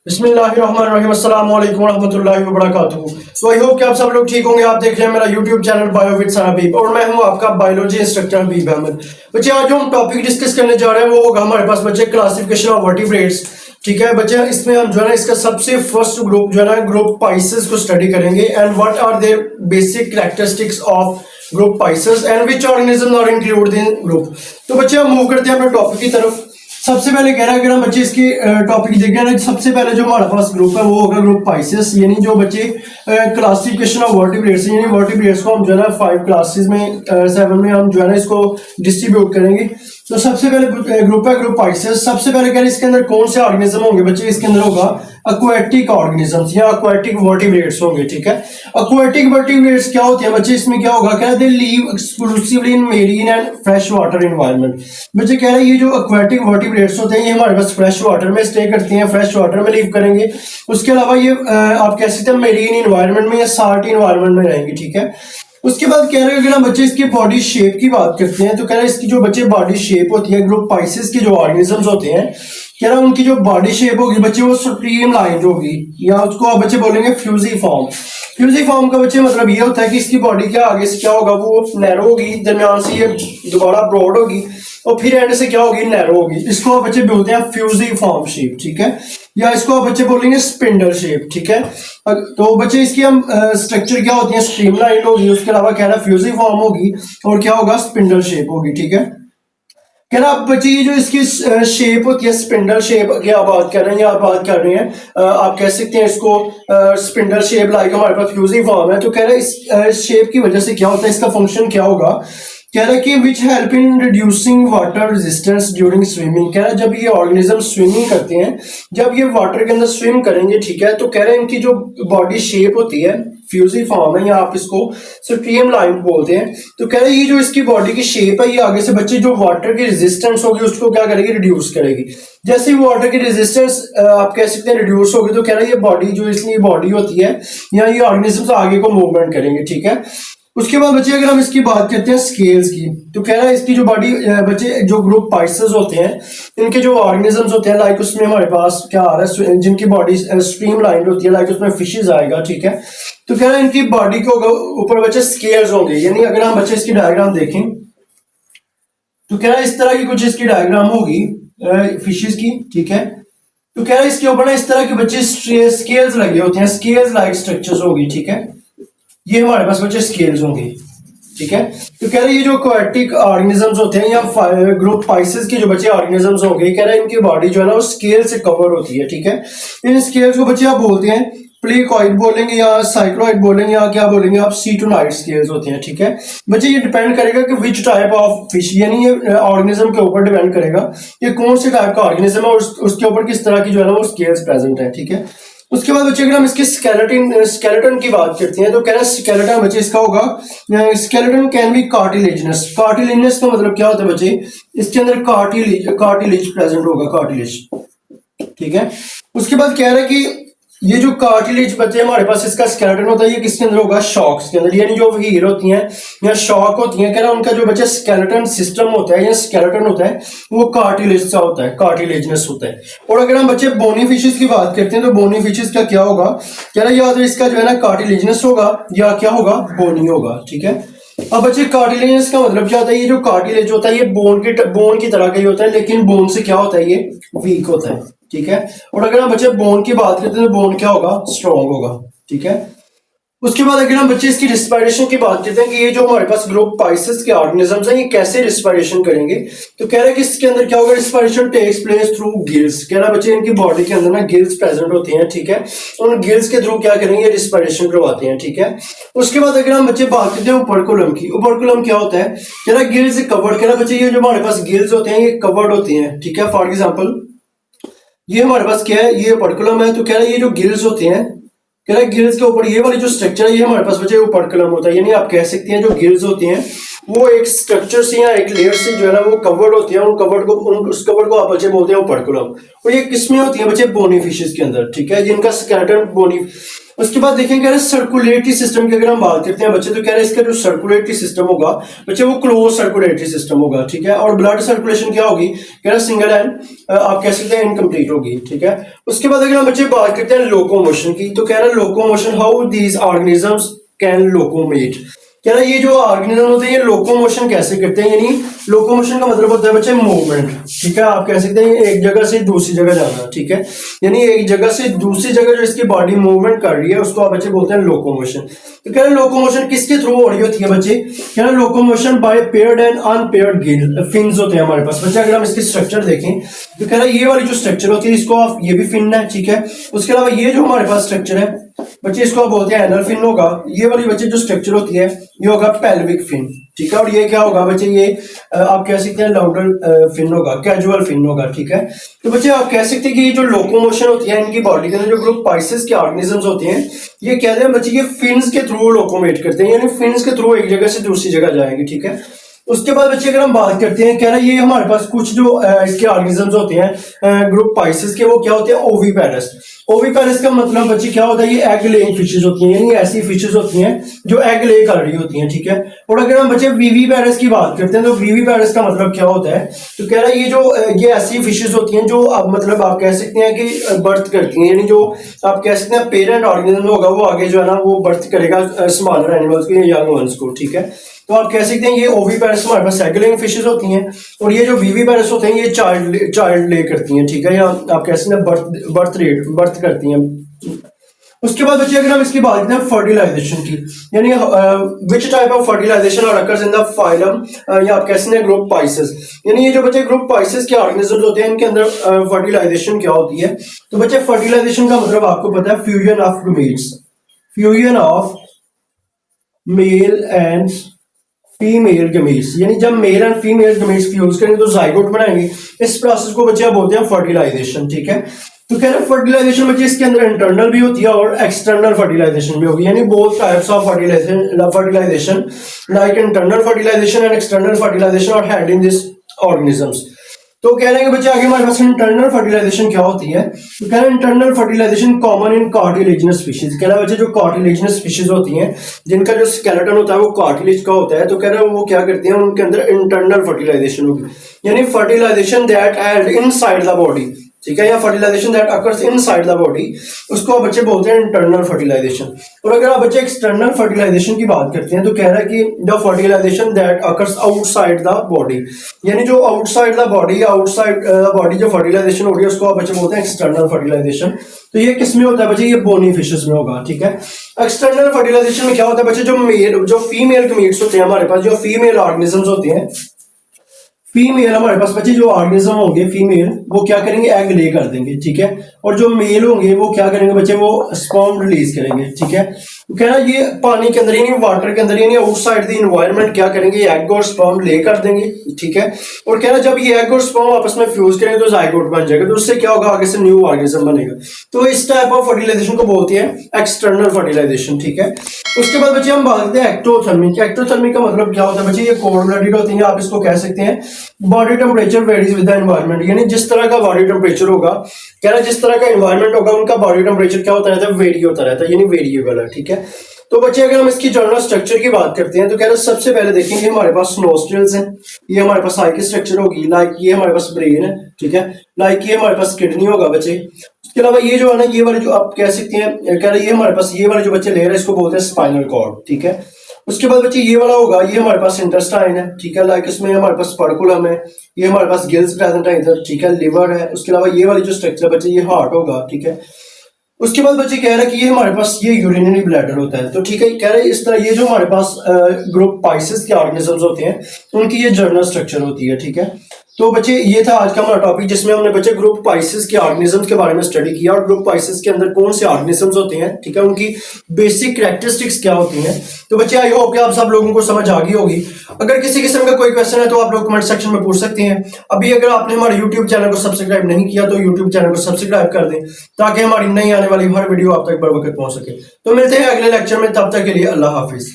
बिस्मिल्लाहिर्रहमानिर्रहीम अस्सलाम वालेकुम रहमतुल्लाहि व बरकातुहू। तो आई होप कि आप सब लोग ठीक होंगे। आप देख रहे हैं मेरा YouTube channel bio with sir Habib और मैं हूं आपका बायोलॉजी इंस्ट्रक्टर हबीब अहमद। बच्चे आज जो हम टॉपिक डिस्कस करने जा रहे हैं वो होगा हमारे पास बच्चे क्लासिफिकेशन ऑफ वर्टिब्रेट्स। ठीक है बच्चे, इसमें हम जो है ना इसका सबसे फर्स्ट ग्रुप जो है ना ग्रुप पाइसेस को स्टडी करेंगे and what are their basic characteristics of group Pisces and which organism are included in group. तो बच्चे हम मूव करते हैं अपने टॉपिक की तरफ। सबसे पहले कह रहा है अगर हम बच्चे इसकी टॉपिक देखें ना, सबसे पहले जो हमारे पास ग्रुप है वो होगा ग्रुप पाइसेस, यानी जो बच्चे क्लासिफिकेशन ऑफ वर्टिब्रेट्स, यानी वर्टिब्रेट्स को हम जो है ना 5 क्लासेस में 7 में हम जो है ना इसको डिस्ट्रीब्यूट करेंगे। तो सबसे पहले ग्रुप है ग्रुप पाइसेस। सबसे पहले कह रहे हैं इसके अंदर कौन से ऑर्गेनिज्म होंगे बच्चे, इसके अंदर होगा aquatic organisms या aquatic vertebrates होंगे। ठीक है, aquatic vertebrates क्या होते हैं बच्चे, इसमें क्या होगा, कह रहे हैं live exclusively in marine and fresh water environment। बच्चे कह रहे हैं ये जो aquatic vertebrates होते हैं ये हमारे पास फ्रेश वाटर में स्टे करते हैं, फ्रेश वाटर में लिव करेंगे। उसके अलावा ये आप कह सकते हैं मेरीन इन्वायरमेंट में या साल्ट इन्वायरमेंट में रहेंगे। ठीक है, उसके बाद कह रहे हैं अगर हम बच्चे इसकी बॉडी शेप की बात करते हैं तो कह रहे हैं इसकी जो बच्चे बॉडी शेप होती है ग्रुप पाइसेस के जो ऑर्गेनिजम्स होते हैं, कह रहा है उनकी जो बॉडी शेप होगी बच्चे वो स्ट्रीम लाइन होगी या उसको आप बच्चे बोलेंगे फ्यूजी फॉर्म। फ्यूजी फॉर्म का बच्चे मतलब ये होता है कि इसकी बॉडी क्या आगे से क्या होगा वो नैरो होगी, दरमियान से ये दोबारा ब्रॉड होगी और फिर एंड से क्या होगी नैरो होगी। इसको आप बच्चे बोलते हैं फ्यूजी फॉर्म शेप। ठीक है, या इसको आप बच्चे बोलेंगे स्पिंडल शेप। ठीक है, तो बच्चे इसकी हम स्ट्रक्चर क्या होती है, स्ट्रीमलाइन होगी, उसके अलावा कह रहा है फ्यूजी फॉर्म होगी और क्या होगा स्पिंडल शेप होगी। ठीक है, कह रहा आप बच्चे ये जो इसकी शेप होती है स्पिंडल शेप की आप बात कर रहे हैं या आप बात कर रहे हैं, आप कह सकते हैं इसको स्पिंडल शेप लाइक हमारे पास फ्यूजी फॉर्म है। तो कह रहा है इस शेप की वजह से क्या होता है, इसका फंक्शन क्या होगा, कह रहा है कि which help in reducing water resistance during swimming. कह रहा है जब ये ऑर्गेनिज्म स्विमिंग करते हैं, जब ये वाटर के अंदर स्विम करेंगे, ठीक है, तो कह रहे हैं इनकी जो बॉडी शेप होती है फ्यूजी फॉर्म है या आप इसको स्ट्रीम लाइन बोलते हैं। तो कह रहे हैं ये जो इसकी बॉडी की शेप है ये आगे से बच्चे जो वाटर की रेजिस्टेंस होगी उसको क्या करेगी, रिड्यूस करेगी। जैसे ही वाटर की रेजिस्टेंस आप कह सकते हैं रिड्यूस होगी तो कह रहा है ये बॉडी जो इसकी बॉडी होती है या ये ऑर्गेनिजम्स आगे को मूवमेंट करेंगे। ठीक है, उसके बाद बच्चे अगर हम इसकी बात करते हैं स्केल्स की, तो कह रहा है इसकी जो बॉडी बच्चे जो ग्रुप पाइसेस होते हैं इनके जो ऑर्गेनिजम्स होते हैं लाइक उसमें हमारे पास क्या आ रहा है जिनकी बॉडी स्ट्रीम लाइन होती है लाइक उसमें फिशेज आएगा। ठीक है, तो कह रहा है इनकी बॉडी के ऊपर बच्चे स्केल्स होंगे, यानी अगर हम बच्चे इसकी डायग्राम देखें तो कह रहा है इस तरह की कुछ इसकी डायग्राम होगी फिशेज की। ठीक है, तो कह रहा है इसके ऊपर ना इस तरह के बच्चे स्केल्स लगे होते हैं, स्केल्स लाइक स्ट्रक्चर्स होगी। ठीक है, ये हमारे पास बच्चे स्केल्स होंगे। ठीक है, तो कह रहे हैं ये जो aquatic ऑर्गेनिजम्स होते हैं या ग्रुप पाइसेस के जो बच्चे ऑर्गेनिजम्स होंगे, कह रहे हैं इनकी बॉडी जो है ना वो स्केल से कवर होती है। ठीक है, इन स्केल्स को बच्चे आप बोलते हैं प्लेकॉइड बोलेंगे या साइक्लोइड बोलेंगे या क्या बोलेंगे आप सीटोनाइड स्केल्स होते हैं। ठीक है बच्चे, ये डिपेंड करेगा कि विच टाइप ऑफ फिश, यानी ये ऑर्गेनिज्म के ऊपर डिपेंड करेगा ये कौन से टाइप का ऑर्गेनिज्म है और उसके ऊपर किस तरह की जो है ना वो स्केल्स प्रेजेंट है। ठीक है, उसके बाद बच्चे अगर हम इसके स्केलेटन की बात करते हैं तो कह रहे हैं स्केलेटन बच्चे इसका होगा skeleton can be cartilaginous. Cartilaginous का मतलब क्या होता है बच्चे, इसके अंदर कार्टिलेज प्रेजेंट होगा, कार्टिलेज। ठीक है, उसके बाद कह रहा है कि ये जो कार्टिलेज बच्चे हमारे पास इसका स्केलेटन होता है ये किसके अंदर होगा, शॉक्स के अंदर, यानी जो हीर होती हैं या शॉक होती हैं, कह रहा है उनका जो बच्चा स्केलेटन सिस्टम होता है या स्केलेटन होता है वो कार्टिलेज सा होता है, कार्टिलेजनस होता है। और अगर हम बच्चे बोनी फिशेस की बात करते हैं तो बोनी फिशेस का क्या होगा, कह रहा है या तो इसका जो है ना कार्टिलेजनस होगा या क्या होगा बोनी होगा। ठीक है, अब बच्चे कार्टिलेजनस का मतलब क्या होता है, ये जो कार्टिलेज होता है ये बोन की तरह का ही होता है लेकिन बोन से क्या होता है ये वीक होता है। ठीक है, और अगर हम बच्चे बोन की बात करते हैं तो बोन क्या होगा, स्ट्रॉन्ग होगा। ठीक है, उसके बाद अगर हम बच्चे इसकी रिस्पायरेशन की बात करते हैं कि ये जो हमारे पास ग्रुप पाइसेस के ऑर्गेनिजम्स हैं ये कैसे रिस्पायरेशन करेंगे, तो कह रहा है कि इसके अंदर क्या होगा, respiration takes place through gills. कह रहा है बच्चे इनकी बॉडी के अंदर ना गिल्स प्रेजेंट होते हैं। ठीक है, उन गिल्स के थ्रू क्या करेंगे, रिस्पायरेशन करवाते हैं। ठीक है, उसके बाद अगर हम बच्चे बात करते हैं ओपर्कुलम की, ओपर्कुलम क्या होता है, कह रहा है गिल्स कवर्ड। कह रहा है बच्चे ये जो हमारे पास गिल्स होते हैं ये कवर्ड होती हैं। ठीक है, फॉर एग्जाम्पल ये हमारे पास क्या है, ये ओपर्कुलम है, तो कह रहा है ये जो गिल्स होते हैं, कह रहा है गिल्स के ऊपर ये वाली जो स्ट्रक्चर है ये हमारे पास बच्चे ओपर्कुलम होता है, यानी आप कह सकते हैं जो गिल्स होती हैं वो एक स्ट्रक्चर से या एक लेयर से जो है ना वो कवर्ड होती है, उन कवर्ड को उस कवर्ड को आप बच्चे बोलते हैं ओपर्कुलम। और ये किसमें होती है बच्चे? बोनी फिशेस के अंदर, ठीक है, जिनका स्केलेटन बोनी। उसके बाद देखें कह रहे सर्कुलेटरी सिस्टम की अगर हम बात करते हैं बच्चे, तो कह रहे हैं इसका जो सर्कुलेटरी सिस्टम होगा बच्चे वो क्लोज सर्कुलेटरी सिस्टम होगा, ठीक है। और ब्लड सर्कुलेशन क्या होगी? कह रहे सिंगल एंड आप कह सकते हैं इनकम्प्लीट होगी, ठीक है। उसके बाद अगर हम बच्चे बात करते हैं लोकोमोशन की, तो कह रहे हैं locomotion, how these organisms can locomote. कह रहा है ये जो ऑर्गेनिज्म होते हैं ये लोकोमोशन कैसे करते हैं, यानी लोकोमोशन का मतलब होता है बच्चे मूवमेंट, ठीक है। आप कह सकते हैं एक जगह से दूसरी जगह जाना, ठीक है, यानी एक जगह से दूसरी जगह जो इसकी बॉडी मूवमेंट कर रही है उसको आप बच्चे बोलते हैं लोकोमोशन। तो कह रहे हैं लोकोमोशन किसके थ्रू हो रही होती है बच्चे? कह रहे हैं locomotion by paired and unpaired fins होते हैं हमारे पास बच्चे। अगर हम इसकी स्ट्रक्चर देखें तो कह रहा है ये वाली जो स्ट्रक्चर होती है इसको आप, ये भी फिन है, ठीक है। उसके अलावा ये जो हमारे पास स्ट्रक्चर है बच्चे इसको आप बोलते हैं एनल फिन होगा। ये वाली बच्चे जो स्ट्रक्चर होती है ये होगा पेल्विक फिन, ठीक है। और ये क्या होगा बच्चे? ये आप कह सकते हैं लाउडर फिन होगा, कैजुअल फिन होगा, ठीक है। तो बच्चे आप कह सकते हैं कि ये जो लोकोमोशन होती है इनकी बॉडी के अंदर जो ग्रुप पाइसेस के ऑर्गेनिजम्स होते हैं ये कहते हैं बच्चे ये फिन्स के थ्रू लोकोमेट करते हैं, यानी फिन्स के थ्रू एक जगह से दूसरी जगह जाएंगे, ठीक है। उसके बाद बच्चे अगर हम बात करते हैं, कह रहा है ये हमारे पास कुछ जो इसके ऑर्गेनिजम्स होते हैं ग्रुप पाइसेस के, वो क्या होते हैं? ओविपेरस। ओविपेरस का मतलब बच्चे क्या होता है? ये एग लेइंग फिशेस होती हैं, यानी ऐसी फिशेस होती हैं जो एग ले कर रही होती हैं, ठीक है। और अगर हम बच्चे विविपेरस की बात करते हैं तो विविपेरस का मतलब क्या होता है? तो कह रहा है ये ऐसी फिशेस होती हैं जो अब मतलब आप कह सकते हैं कि बर्थ करती हैं, यानी जो आप कह सकते हैं पेरेंट ऑर्गेनिज्म होगा वो आगे जो है ना वो बर्थ करेगा स्मॉलर एनिमल्स को या यंग वंस को, ठीक है। तो आप कह सकते हैं ये ओविपेरस हमारे पास एग लेइंग फिशेस होती हैं, और ये जो विविपेरस होते हैं ये चाइल्ड ले करती हैं, ठीक है, या आप कह सकते हैं बर्थ करती हैं। उसके बाद बच्चे अगर हम इसकी बात करते हैं फर्टिलाइजेशन की, यानी विच टाइप ऑफ फर्टिलाइजेशन और अकर्स इन द फाइलम या आप कह सकते हैं ग्रुप पाइसेस, यानी ये जो बच्चे ग्रुप पाइसेस के ऑर्गेनिजम्स होते हैं इनके अंदर फर्टिलाइजेशन क्या होती है? तो बच्चे फर्टिलाइजेशन का मतलब आपको पता है fusion of gametes, fusion of male and female gametes, यानी जब male and female gametes fuse करेंगे तो जाइगोट बनाएंगे। इस प्रोसेस को बच्चे बोलते हैं फर्टिलाइजेशन, ठीक है। तो कह रहे हैं फर्टिलाइजेशन बच्चे इसके अंदर इंटरनल भी होती है और एक्सटर्नल फर्टिलाइजेशन भी होगी, यानी both types of fertilization like internal fertilization and external fertilization are had in this organisms. तो कह रहे हैं कि बच्चे आगे हमारे पास इंटरनल फर्टिलाइजेशन क्या होती है? तो कह रहे हैं internal fertilization common in cartilaginous fishes. कह रहा है बच्चे जो कार्टिलेजिनस फिशेज होती हैं जिनका जो स्केलेटन होता है वो कार्टिलेज का होता है, तो कह रहे हैं वो क्या करते हैं उनके अंदर इंटरनल फर्टिलाइजेशन होगी, यानी fertilization that had inside the body, ठीक है, या fertilization that occurs inside the body, उसको बच्चे बोलते हैं इंटरनल फर्टिलाइजेशन। और अगर आप बच्चे एक्सटर्नल फर्टिलाइजेशन की बात करते हैं तो कह रहा है कि the fertilization that occurs outside the body, यानी जो आउटसाइड द बॉडी जो फर्टिलाइजेशन हो रही है उसको आप बच्चे बोलते हैं एक्सटर्नल फर्टिलाइजेशन। तो ये किस में होता है बच्चे? ये बोनी फिशेस में होगा, ठीक है। एक्सटर्नल फर्टिलाइजेशन में क्या होता है बच्चे? जो फीमेल गमीट्स होते हैं हमारे पास, जो फीमेल ऑर्गेनिजम्स होते हैं, फीमेल हमारे पास बच्चे जो ऑर्गेनिज्म होंगे फीमेल वो क्या करेंगे? एग ले कर देंगे, ठीक है। और जो मेल होंगे वो क्या करेंगे बच्चे? वो स्पर्म रिलीज करेंगे, ठीक है। तो कह रहा है ये पानी के अंदर यानी वाटर के अंदर यानी आउटसाइड द एनवायरनमेंट क्या करेंगे? एग और स्पर्म ले कर देंगे, ठीक है। और कह रहा है जब ये एग और स्पर्म आपस में फ्यूज करेंगे तो जाइगोट बन जाएगा, तो उससे क्या होगा? आगे से न्यू ऑर्गेनिज्म बनेगा। तो इस टाइप ऑफ फर्टिलाइजेशन को बोलते हैं एक्सटर्नल फर्टिलाइजेशन, ठीक है। उसके बाद बच्चे हम बात करते हैं एक्टोथर्मी। एक्टोथर्मी का मतलब क्या होता है बच्चे? ये कोल्ड ब्लडेड होती है, आप इसको कह सकते हैं body temperature varies with the environment, यानी जिस तरह का बॉडी टेम्परेचर होगा, कह रहा है जिस तरह का एनवायरनमेंट होगा उनका बॉडी टेम्परेचर क्या होता रहता है? वेरी होता रहता है, यानी वेरिएबल है, ठीक है। तो बच्चे अगर हम इसकी जनरल स्ट्रक्चर की बात करते हैं तो कह रहे हैं सबसे पहले देखेंगे हमारे पास नोस्ट्रिल्स हैं, ये हमारे पास आई की स्ट्रक्चर होगी, लाइक ये हमारे पास ब्रेन है, ठीक है, लाइक ये हमारे पास किडनी होगा बच्चे। उसके अलावा ये जो है ना ये वाले जो आप कह सकते हैं, कह रहे हैं ये हमारे पास ये वाले जो बच्चे लेयर है इसको बोलते हैं स्पाइनल कॉर्ड, ठीक है। उसके बाद बच्चे ये वाला होगा, ये हमारे पास इंटेस्टाइन है, ठीक है, लाइक इसमें हमारे पास स्पर्कुलम है, ये हमारे पास गिल्स प्रेजेंट है इधर, ठीक है, लिवर है। उसके अलावा ये वाली जो स्ट्रक्चर बच्चे ये हार्ट होगा, ठीक है। उसके बाद बच्चे कह रहे हैं कि ये हमारे पास ये यूरिनरी ब्लैडर होता है, तो ठीक है, कह रहे हैं इस तरह ये जो हमारे पास ग्रुप पाइसेस के ऑर्गेनिजम्स होते हैं उनकी ये जनरल स्ट्रक्चर होती है, ठीक है। तो बच्चे ये था आज का हमारा टॉपिक जिसमें हमने बच्चे ग्रुप पाइसेस के ऑर्गेनिजम्स के बारे में स्टडी किया और ग्रुप पाइसेस के अंदर कौन से ऑर्गेनिजम्स होते हैं, ठीक है, उनकी बेसिक कैरेक्टरिस्टिक्स क्या होती हैं। तो बच्चे आई होप कि आप सब लोगों को समझ आ गई होगी। अगर किसी किस्म का कोई क्वेश्चन है तो आप लोग कमेंट सेक्शन में पूछ सकते हैं। अभी अगर आपने हमारे यूट्यूब चैनल को सब्सक्राइब नहीं किया तो यूट्यूब चैनल को सब्सक्राइब कर दें ताकि हमारी नई आने वाली हर वीडियो आप तक बर वक्त पहुंच सके। तो मिलते हैं अगले लेक्चर में, तब तक के लिए अल्लाह हाफिज।